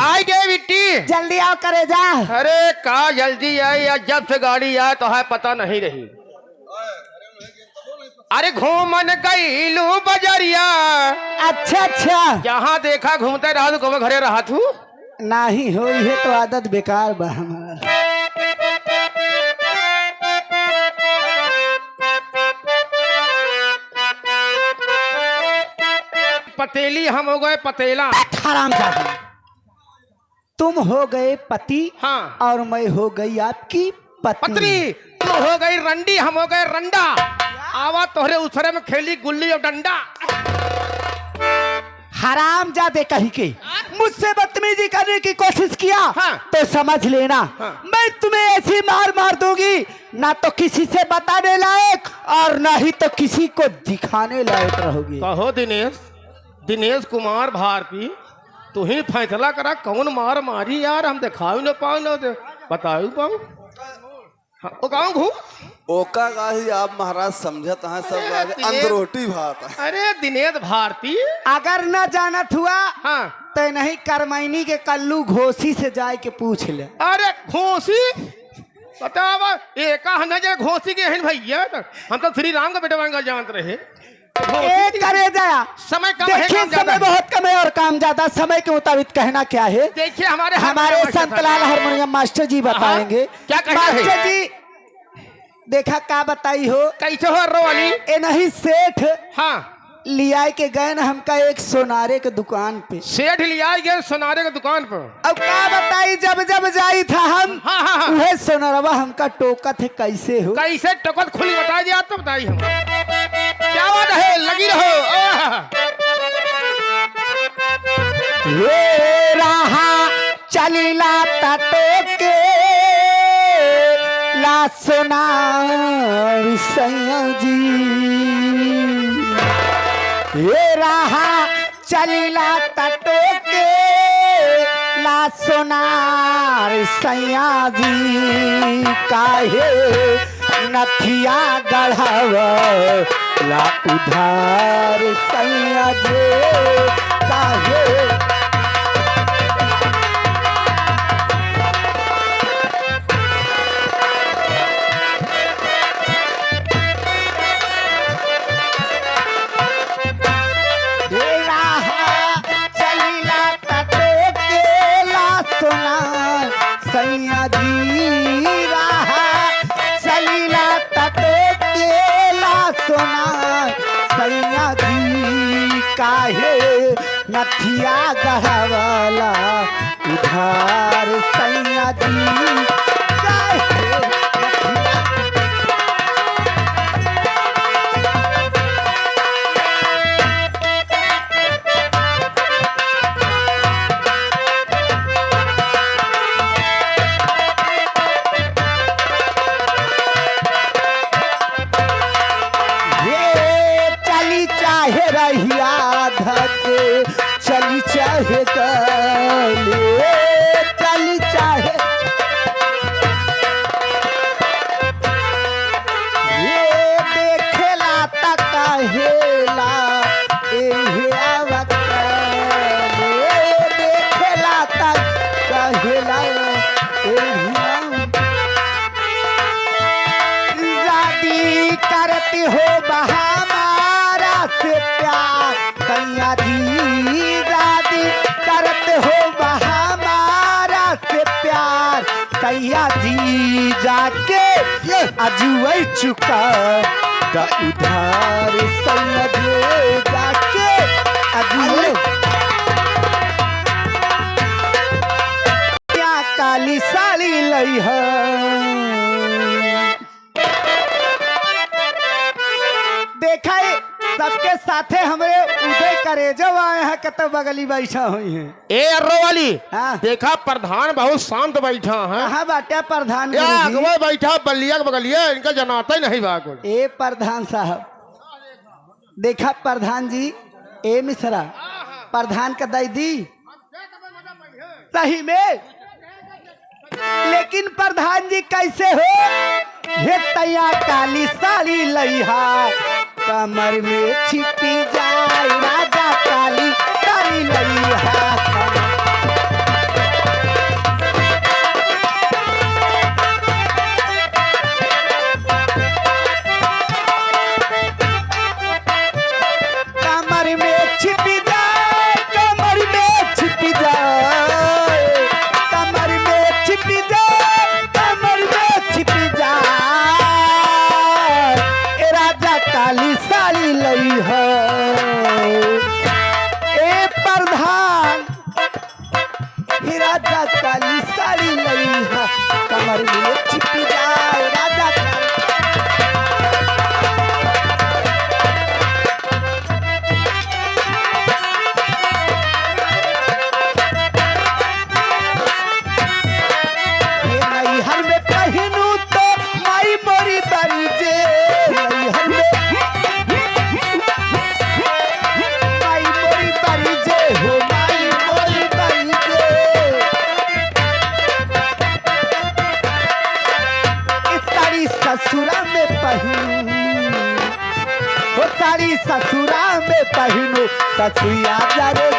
आई गए बिट्टी। जल्दी आओ करे जा। अरे का जल्दी आई या जब से गाड़ी आए तो है पता नहीं रही। अरे घूमन गईलू बजरिया। अच्छा अच्छा, जहाँ देखा घूमते रहा तू कब घरे रहा तू। नहीं हो ये तो आदत बेकार बा हमार। पतेली हम हो गए पतेला। हरामजादा, तुम हो गए पति हाँ और मैं हो गई आपकी पत्नी। पत्नी तू हो गई रंडी हम हो गए रंडा। आवा तोहरे उसरे में खेली गुल्ली और डंडा। हरामजादे कहीं के मुझसे बदतमीजी करने की कोशिश किया हाँ। तो समझ लेना हाँ। मैं तुम्हें ऐसी मार मार दूंगी, ना तो किसी से बताने लायक और ना ही तो किसी को दिखाने लायक रहोगी। कहो दिनेश, दिनेश कुमार भारती, तू ही फैसला करा कौन मार मारी यार। हम दिखाओ न पाओ न बताओ पाओ। हाँ, ओ गाँव घूम ओका का ही आप महाराज समझत हैं सब अंदरोटी भात है। अरे दिनेश भारती अगर न जानत हुआ हाँ तो नहीं करमैनी के कल्लू घोसी से जाए के पूछ ले। अरे घोसी बतावा एक नजर घोसी के हैं भैया। हम तो श्री राम का बेटा बंगा जानते रहे। एक करे जाया समय कम है, देखिए काम ज्यादा समय है। बहुत कम है और काम ज्यादा। समय के मुताबिक कहना क्या है, देखिए हमारे हमारे संतलाल हारमोनियम मास्टर जी बताएंगे। क्या कह रहे हैं? मास्टर जी देखा का बताई हो। कैसे हो रो वाली। ए नहीं सेठ हाँ लिया के गए न हमका एक सोनारे के दुकान पे। सेठ लिया गए सोनारे की दुकान पर। अब का बताई जब जब जाई था हम हाँ हाँ हाँ वह सोनारवा हमका टोकत है कैसे हो। कैसे टोकत खुली बता दिया तो बताइए हम क्या बात है। लगी रहो। ये रहा चलीला टोके ला सोनार सैया जी। ये रहा चलीला टोके ला सोनार सैया जी। काहे नथिया गढ़ाव ला उधार सैया जी। काहे सैया जी। रहा चलीला टटोकेला सोना सैया जी। काहे नथिया गढ़वाला उधार सैया जी। काहे चली चाहे गले चली चाहे ये देखेला तकहेला एहे आवकले देखेला तकहेला शादी करती हो हमारा से प्यार सैया जी। शादी करते हो हमारा से प्यार सैया जी। जाके अजुए चुका का उधार सैया जी। जाके अजुए क्या काली साड़ी लई है। देखा है सबके साथे हमरे उदय करे जो आए हैं कत बगली बैठा हुई है। ए अर्रो वाली हाँ। देखा प्रधान बहुत शांत बैठा है। कहाँ बाटे प्रधान या गुरुजी? अगवा बैठा बल्लिया के बगलिया इनका जनाता ही नहीं बाग। ए प्रधान साहब देखा प्रधान जी ए मिश्रा प्रधान का दी सही में। लेकिन प्रधान जी कैसे हो हे तैया काली साड़ी लइहा कमर में छिपी जाए राजा काली साड़ी लइहा। कि ससुरा में पहनो ससुया जा रे